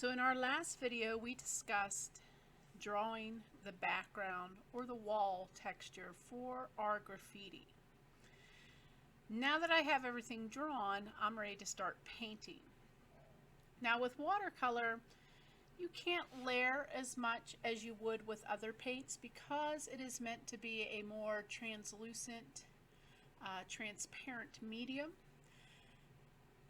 So in our last video we discussed drawing the background or the wall texture for our graffiti. Now that I have everything drawn, I'm ready to start painting. Now with watercolor, you can't layer as much as you would with other paints because it is meant to be a more translucent, transparent medium.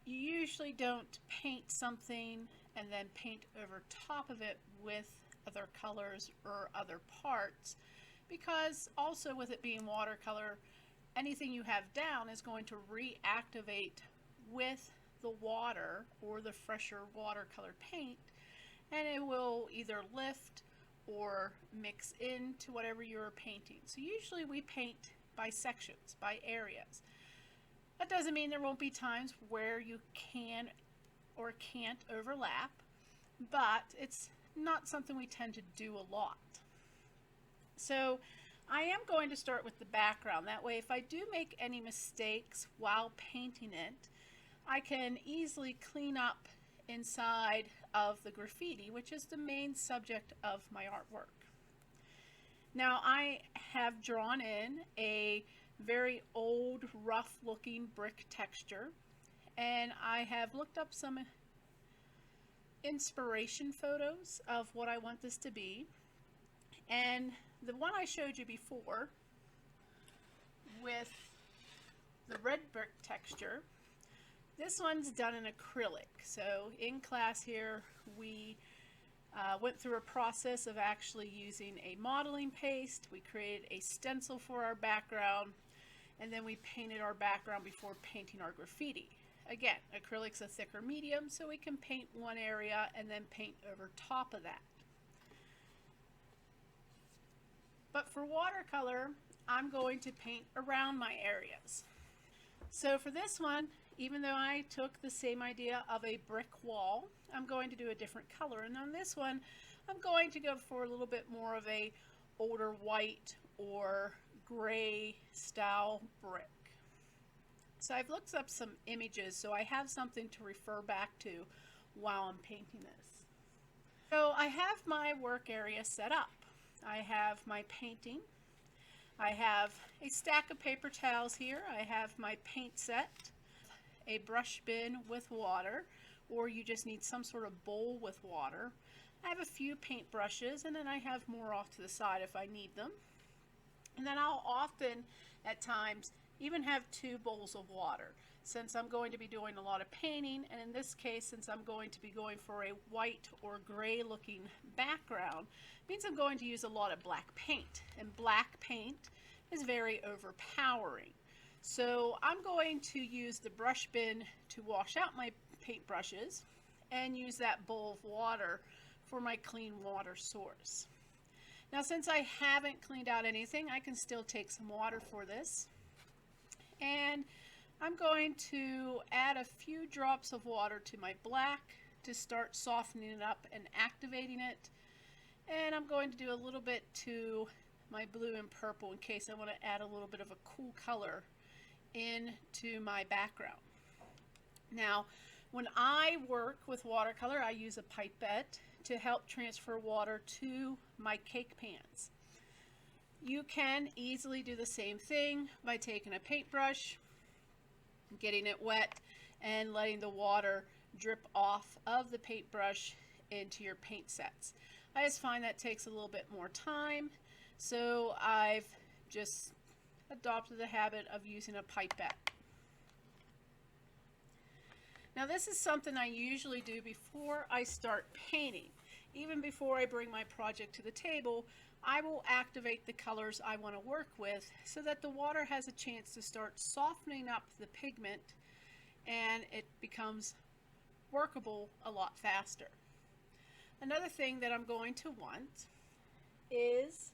You usually don't paint something and then paint over top of it with other colors or other parts, because also with it being watercolor, anything you have down is going to reactivate with the water or the fresher watercolor paint, and it will either lift or mix into whatever you're painting. So usually we paint by sections, by areas. That doesn't mean there won't be times where you can or can't overlap, but it's not something we tend to do a lot. So I am going to start with the background. That way, if I do make any mistakes while painting it, I can easily clean up inside of the graffiti, which is the main subject of my artwork. Now I have drawn in a very old, rough looking brick texture, and I have looked up some inspiration photos of what I want this to be. And the one I showed you before with the red brick texture, this one's done in acrylic. So in class here we went through a process of actually using a modeling paste. We created a stencil for our background, and then we painted our background before painting our graffiti. Again, acrylic's a thicker medium, so we can paint one area and then paint over top of that. But for watercolor, I'm going to paint around my areas. So for this one, even though I took the same idea of a brick wall, I'm going to do a different color. And on this one, I'm going to go for a little bit more of a older white or gray style brick. So I've looked up some images, so I have something to refer back to while I'm painting this. So I have my work area set up. I have my painting. I have a stack of paper towels here. I have my paint set, a brush bin with water, or you just need some sort of bowl with water. I have a few paint brushes, and then I have more off to the side if I need them. And then I'll often, at times, even have 2 bowls of water, since I'm going to be doing a lot of painting, and in this case, since I'm going to be going for a white or gray looking background, means I'm going to use a lot of black paint, and black paint is very overpowering. So I'm going to use the brush bin to wash out my paint brushes and use that bowl of water for my clean water source. Now since I haven't cleaned out anything, I can still take some water for this. And I'm going to add a few drops of water to my black to start softening it up and activating it. And I'm going to do a little bit to my blue and purple in case I want to add a little bit of a cool color into my background. Now, when I work with watercolor, I use a pipette to help transfer water to my cake pans. You can easily do the same thing by taking a paintbrush, getting it wet, and letting the water drip off of the paintbrush into your paint sets. I just find that takes a little bit more time, so I've just adopted the habit of using a pipette. Now this is something I usually do before I start painting. Even before I bring my project to the table, I will activate the colors I want to work with so that the water has a chance to start softening up the pigment and it becomes workable a lot faster. Another thing that I'm going to want is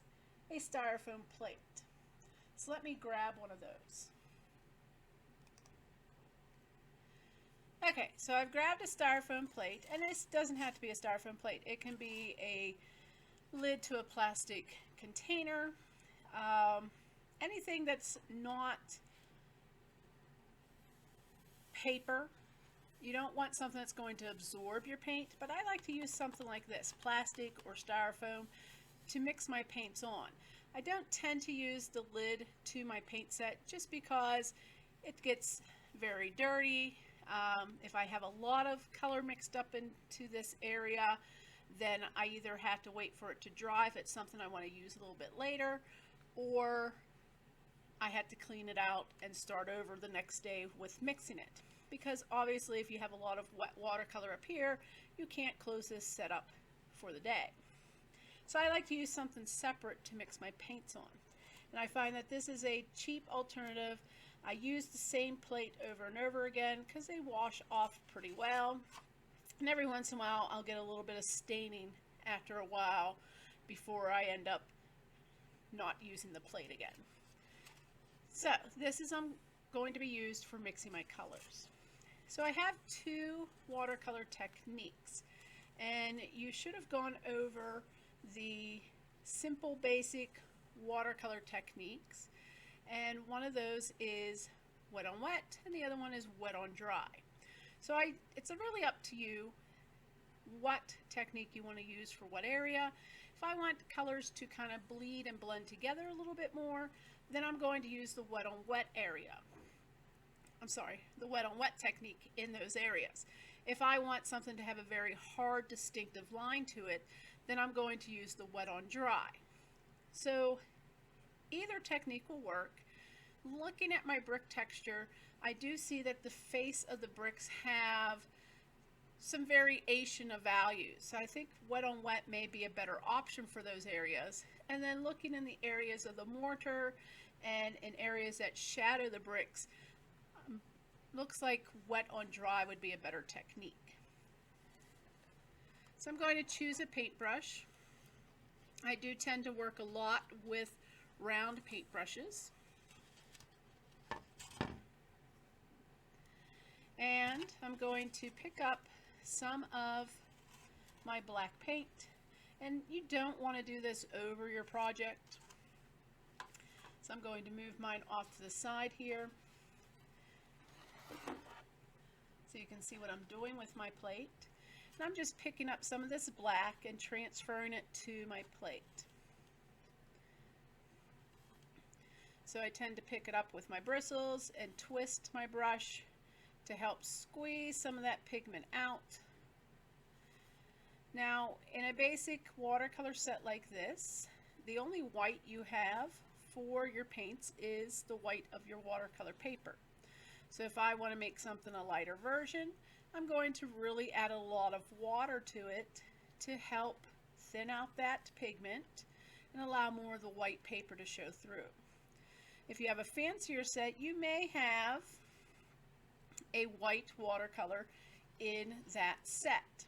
a styrofoam plate. So let me grab one of those. Okay, so I've grabbed a styrofoam plate, and this doesn't have to be a styrofoam plate. It can be a lid to a plastic container, anything that's not paper You don't want something that's going to absorb your paint, but I like to use something like this, plastic or styrofoam, to mix my paints on. I don't tend to use the lid to my paint set just because it gets very dirty. If I have a lot of color mixed up into this area, then I either have to wait for it to dry if it's something I want to use a little bit later, or I had to clean it out and start over the next day with mixing it. Because obviously if you have a lot of wet watercolor up here, you can't close this setup for the day. So I like to use something separate to mix my paints on. And I find that this is a cheap alternative. I use the same plate over and over again because they wash off pretty well. And every once in a while I'll get a little bit of staining after a while before I end up not using the plate again. So this is going to be used for mixing my colors. So I have two watercolor techniques, and you should have gone over the simple basic watercolor techniques, and one of those is wet on wet and the other one is wet on dry. So it's really up to you what technique you want to use for what area. If I want colors to kind of bleed and blend together a little bit more, then I'm going to use the wet on wet area. The wet on wet technique in those areas. If I want something to have a very hard, distinctive line to it, then I'm going to use the wet on dry. So either technique will work. Looking at my brick texture, I do see that the face of the bricks have some variation of values. So I think wet on wet may be a better option for those areas. And then looking in the areas of the mortar and in areas that shadow the bricks, looks like wet on dry would be a better technique. So I'm going to choose a paintbrush. I do tend to work a lot with round paintbrushes. And I'm going to pick up some of my black paint. And you don't want to do this over your project. So I'm going to move mine off to the side here, so you can see what I'm doing with my plate. And I'm just picking up some of this black and transferring it to my plate. So I tend to pick it up with my bristles and twist my brush to help squeeze some of that pigment out. Now, in a basic watercolor set like this, the only white you have for your paints is the white of your watercolor paper. So if I want to make something a lighter version, I'm going to really add a lot of water to it to help thin out that pigment and allow more of the white paper to show through. If you have a fancier set, you may have a white watercolor in that set.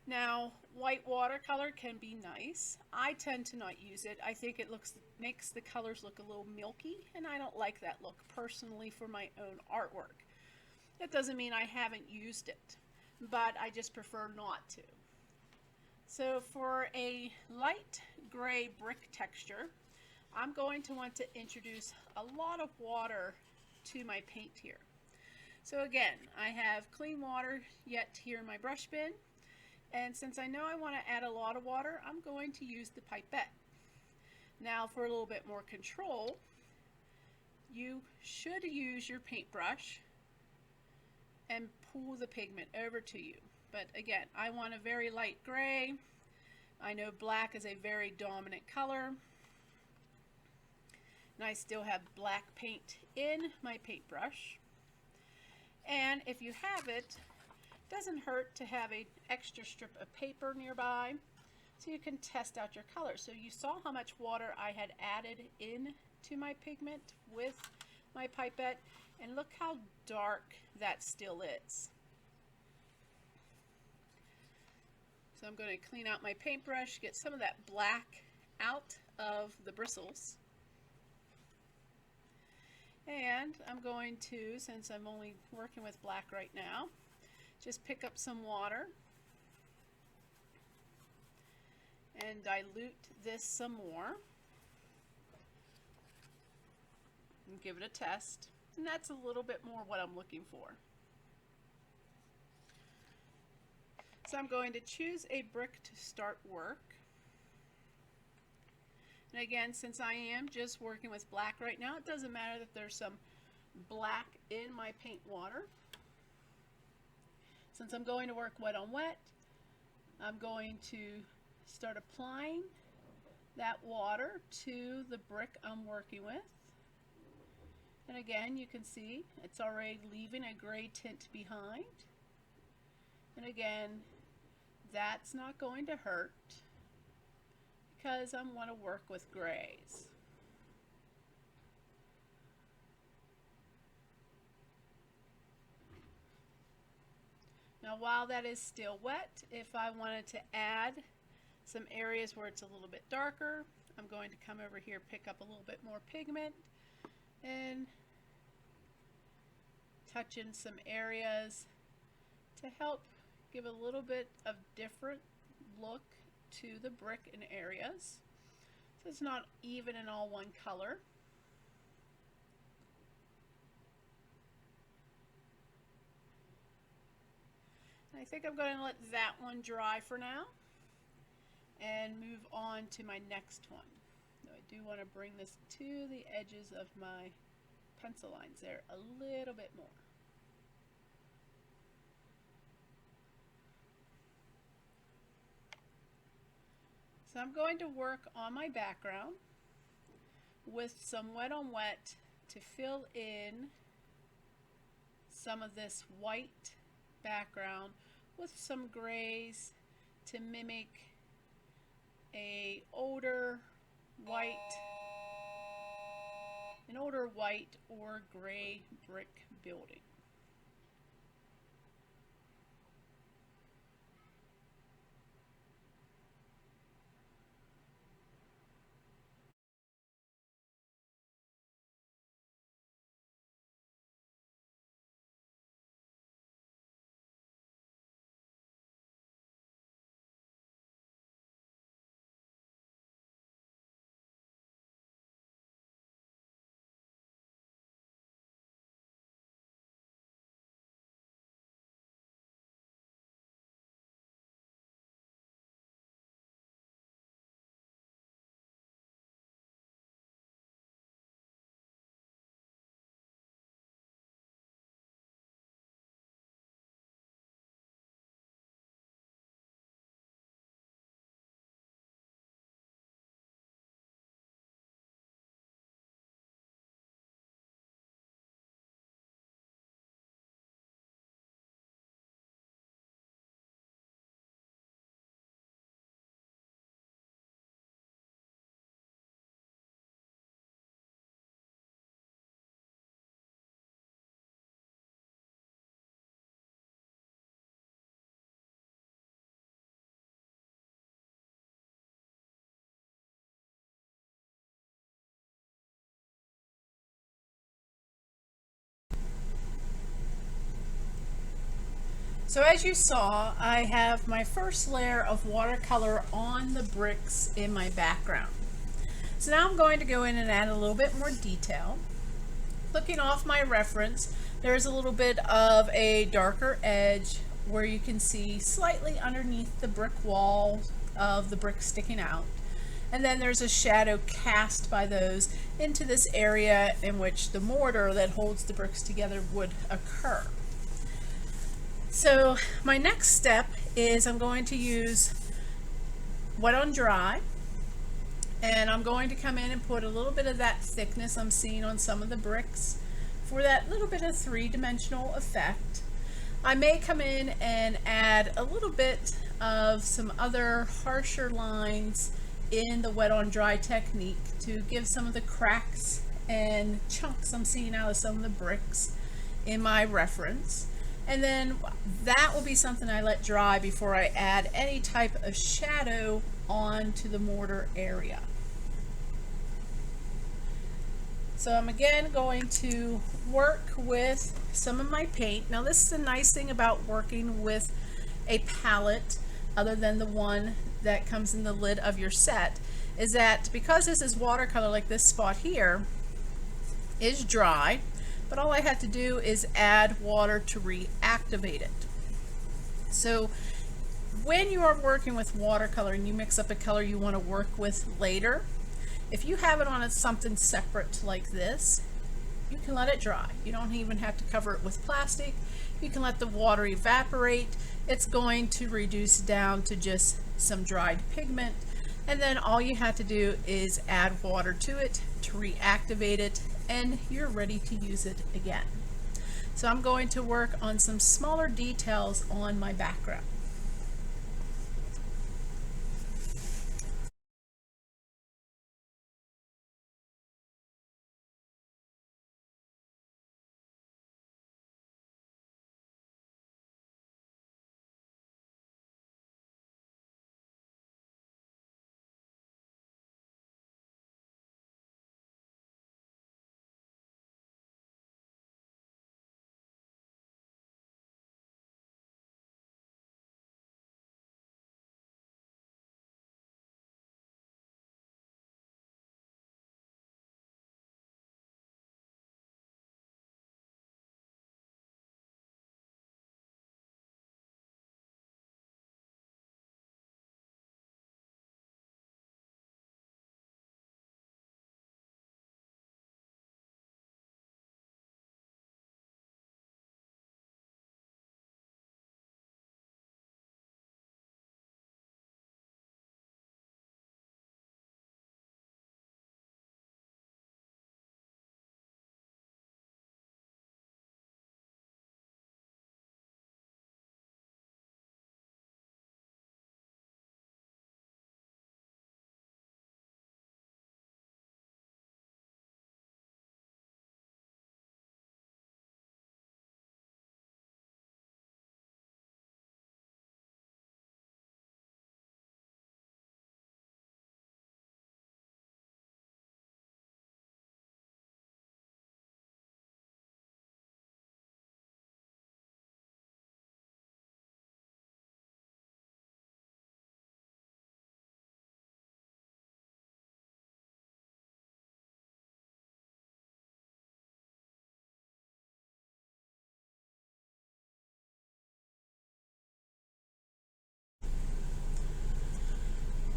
Now, white watercolor can be nice. I tend to not use it. I think it makes the colors look a little milky, and I don't like that look personally for my own artwork. That doesn't mean I haven't used it, but I just prefer not to. So for a light gray brick texture, I'm going to want to introduce a lot of water to my paint here. So again, I have clean water yet here in my brush bin. And since I know I want to add a lot of water, I'm going to use the pipette. Now for a little bit more control, you should use your paintbrush and pull the pigment over to you. But again, I want a very light gray. I know black is a very dominant color. And I still have black paint in my paintbrush. And if you have it, doesn't hurt to have an extra strip of paper nearby so you can test out your colors. So you saw how much water I had added into my pigment with my pipette, and look how dark that still is. So I'm going to clean out my paintbrush, get some of that black out of the bristles. And I'm going to, since I'm only working with black right now, just pick up some water and dilute this some more and give it a test. And that's a little bit more what I'm looking for. So I'm going to choose a brick to start work. And again, since I am just working with black right now, it doesn't matter that there's some black in my paint water. Since I'm going to work wet on wet, I'm going to start applying that water to the brick I'm working with. And again, you can see it's already leaving a gray tint behind. And again, that's not going to hurt because I want to work with grays. Now while that is still wet, if I wanted to add some areas where it's a little bit darker, I'm going to come over here, pick up a little bit more pigment and touch in some areas to help give a little bit of different look to the brick in areas. So it's not even in all one color. I think I'm going to let that one dry for now and move on to my next one. Now I do want to bring this to the edges of my pencil lines there a little bit more. So I'm going to work on my background with some wet on wet to fill in some of this white background with some grays to mimic an older white or gray brick building. So as you saw, I have my first layer of watercolor on the bricks in my background. So now I'm going to go in and add a little bit more detail. Looking off my reference, there's a little bit of a darker edge where you can see slightly underneath the brick wall of the brick sticking out. And then there's a shadow cast by those into this area in which the mortar that holds the bricks together would occur. So my next step is I'm going to use wet on dry, and I'm going to come in and put a little bit of that thickness I'm seeing on some of the bricks for that little bit of three-dimensional effect. I may come in and add a little bit of some other harsher lines in the wet on dry technique to give some of the cracks and chunks I'm seeing out of some of the bricks in my reference. And then that will be something I let dry before I add any type of shadow onto the mortar area. So I'm again going to work with some of my paint. Now this is the nice thing about working with a palette other than the one that comes in the lid of your set, is that because this is watercolor, like this spot here is dry, but all I have to do is add water to reactivate it. So when you are working with watercolor and you mix up a color you want to work with later, if you have it on something separate like this, you can let it dry. You don't even have to cover it with plastic. You can let the water evaporate. It's going to reduce down to just some dried pigment, and then all you have to do is add water to it to reactivate it, and you're ready to use it again. So I'm going to work on some smaller details on my background.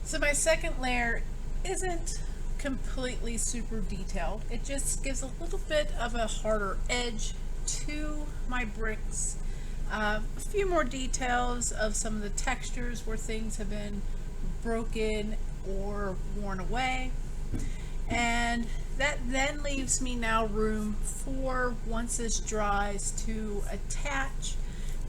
So my second layer isn't completely super detailed. It just gives a little bit of a harder edge to my bricks. A few more details of some of the textures where things have been broken or worn away. And that then leaves me now room for, once this dries, to attach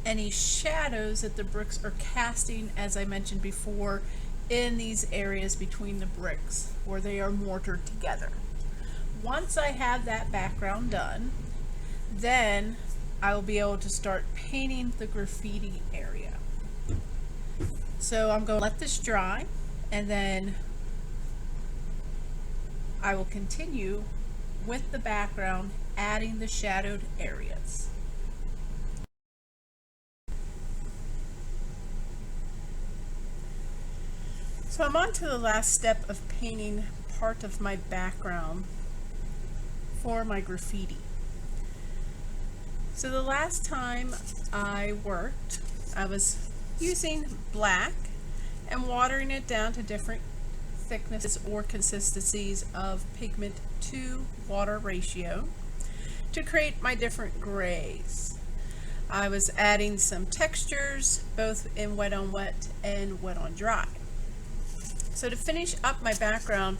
any shadows that the bricks are casting, as I mentioned before, in these areas between the bricks where they are mortared together. Once I have that background done, then I will be able to start painting the graffiti area. So I'm going to let this dry, and then I will continue with the background, adding the shadowed areas. So I'm on to the last step of painting part of my background for my graffiti. So the last time I worked, I was using black and watering it down to different thicknesses or consistencies of pigment to water ratio to create my different grays. I was adding some textures both in wet on wet and wet on dry. So to finish up my background,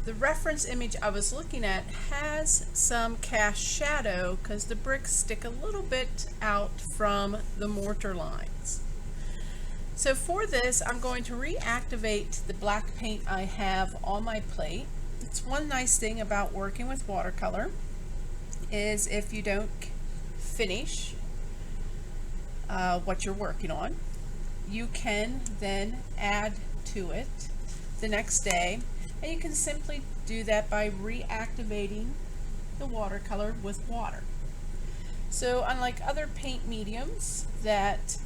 the reference image I was looking at has some cast shadow because the bricks stick a little bit out from the mortar lines. So for this, I'm going to reactivate the black paint I have on my plate. It's one nice thing about working with watercolor is if you don't finish what you're working on, you can then add to it the next day, and you can simply do that by reactivating the watercolor with water. So unlike other paint mediums that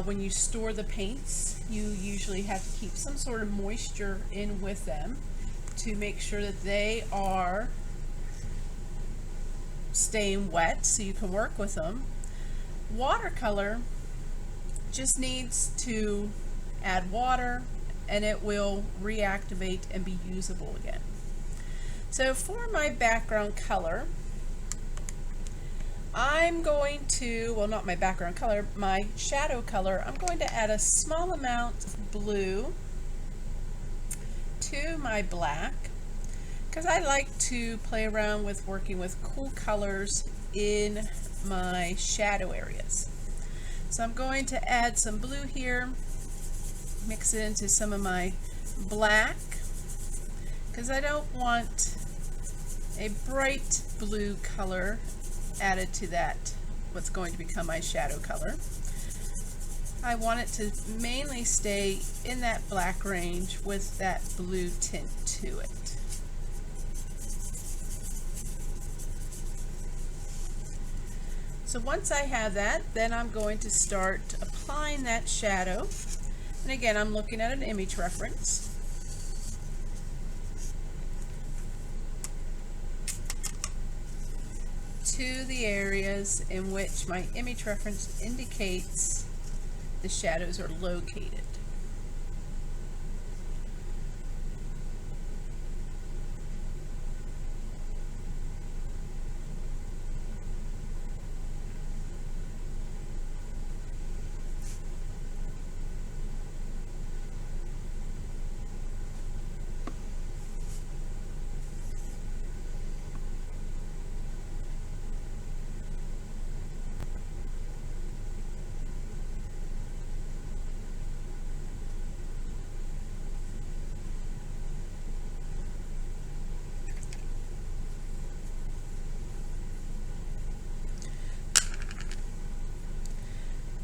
when you store the paints, you usually have to keep some sort of moisture in with them to make sure that they are staying wet so you can work with them. Watercolor just needs to add water and it will reactivate and be usable again. So for my background color, I'm going to, well, not my background color, my shadow color, I'm going to add a small amount of blue to my black because I like to play around with working with cool colors in my shadow areas. So I'm going to add some blue here, mix it into some of my black because I don't want a bright blue color added to that, what's going to become my shadow color. I want it to mainly stay in that black range with that blue tint to it. So once I have that, then I'm going to start applying that shadow. And again, I'm looking at an image reference. To the areas in which my image reference indicates the shadows are located.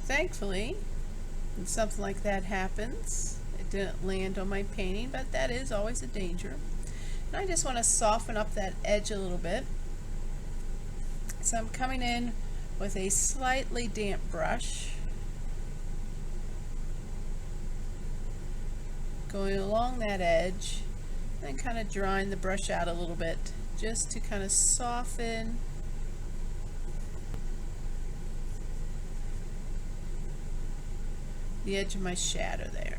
Thankfully, when something like that happens, it didn't land on my painting, but that is always a danger. And I just want to soften up that edge a little bit. So I'm coming in with a slightly damp brush, going along that edge, and kind of drying the brush out a little bit just to kind of soften the edge of my shadow there.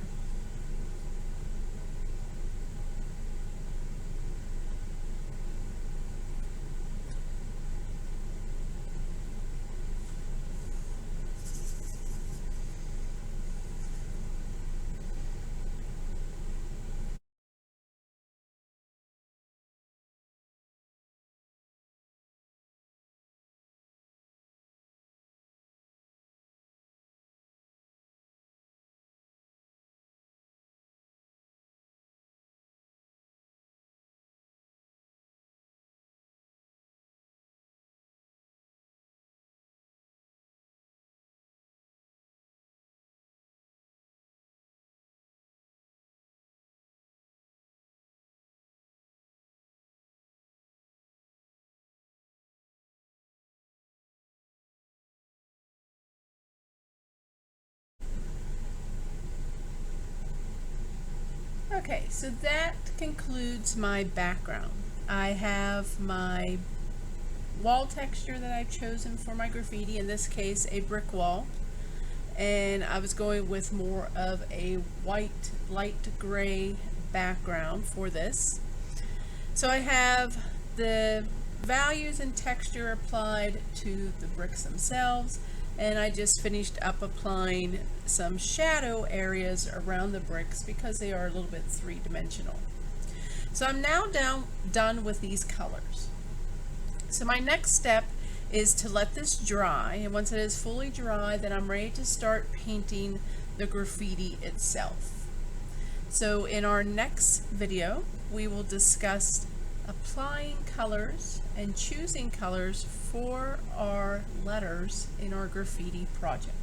Okay, so that concludes my background. I have my wall texture that I've chosen for my graffiti, in this case a brick wall, and I was going with more of a white, light gray background for this. So I have the values and texture applied to the bricks themselves, and I just finished up applying some shadow areas around the bricks because they are a little bit three-dimensional. So I'm now done with these colors. So my next step is to let this dry, and once it is fully dry, then I'm ready to start painting the graffiti itself. So in our next video, we will discuss applying colors and choosing colors for our letters in our graffiti project.